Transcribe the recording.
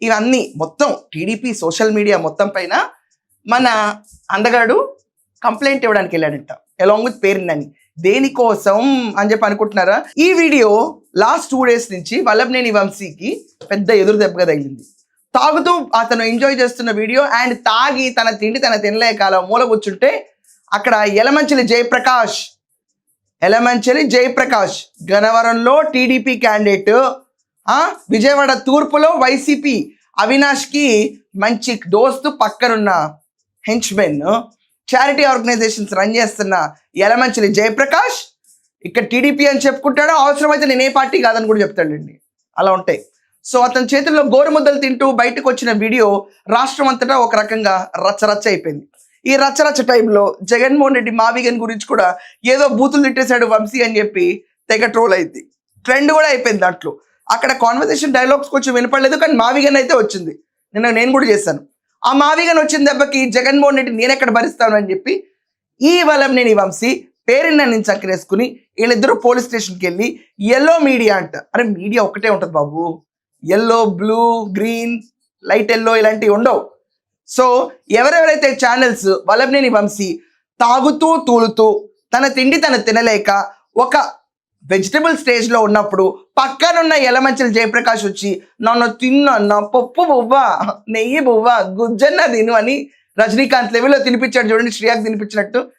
ఇవన్నీ మొత్తం TDP social media మొత్తం పైన మన అందగాడు కంప్లైంట్ ఇవ్వడానికి వెళ్ళాడంట అలాంగ్ విత్ పేరుందని. దేనికోసం అని చెప్పి అనుకుంటున్నారా? ఈ వీడియో లాస్ట్ 2 days నుంచి వల్లభనేని వంశీకి పెద్ద ఎదురు దెబ్బగా తగిలింది. తాగుతూ అతను ఎంజాయ్ చేస్తున్న వీడియో అండ్ తాగి తన తిండి తన తినలేక అలా మూల కూర్చుంటే అక్కడ యలమంచిలి జయప్రకాష్ గన్నవరంలో టీడీపీ క్యాండిడేట్, విజయవాడ తూర్పులో వైసీపీ అవినాష్కి మంచి దోస్తు, పక్కనున్న హెంచ్మెన్, చారిటీ ఆర్గనైజేషన్స్ రన్ చేస్తున్న యలమంచిలి జయప్రకాష్ ఇక్కడ టీడీపీ అని చెప్పుకుంటాడు. అవసరమైతే నేను ఏ పార్టీ కాదని కూడా చెప్తాడండి. అలా ఉంటాయి. సో అతని చేతుల్లో గోరుముద్దలు తింటూ బయటకు వచ్చిన వీడియో రాష్ట్రం అంతటా ఒక రకంగా రచ్చరచ్చ అయిపోయింది. ఈ రచ్చరచ్చ టైంలో జగన్మోహన్ రెడ్డి మావిగన్ గురించి కూడా ఏదో బూతులు తిట్టేశాడు వంశీ అని చెప్పి తెగ ట్రోల్ అయింది. ట్రెండ్ కూడా అయిపోయింది. దాంట్లో అక్కడ కాన్వర్సేషన్ డైలాగ్స్ కొంచెం వినపడలేదు, కానీ మావిగన్ అయితే వచ్చింది. నేను కూడా చేశాను. ఆ మావిగన్ వచ్చిన దెబ్బకి జగన్మోహన్ రెడ్డి నేనెక్కడ భరిస్తాను అని చెప్పి ఈ వల్లభనేని వంశీ పేరుని చక్కరేసుకుని వీళ్ళిద్దరూ పోలీస్ స్టేషన్కి వెళ్ళి ఎల్లో మీడియా అంట. అరే మీడియా ఒక్కటే ఉంటుంది బాబు, yellow, blue, green, light yellow ఇలాంటివి ఉండవు. సో ఎవరెవరైతే ఛానల్స్ వల్లభనేని వంశీ తాగుతూ తూలుతూ తన తిండి తను తినలేక ఒక వెజిటబుల్ స్టేజ్లో ఉన్నప్పుడు పక్కనున్న యలమంచిలి జయప్రకాష్ వచ్చి నన్ను తిన్న పప్పు బువ్వ, నెయ్యి బువ్వ, గుజ్జన్న తిను అని రజనీకాంత్ లెవెల్లో తినిపించాడు చూడండి, శ్రేయాకి తినిపించినట్టు.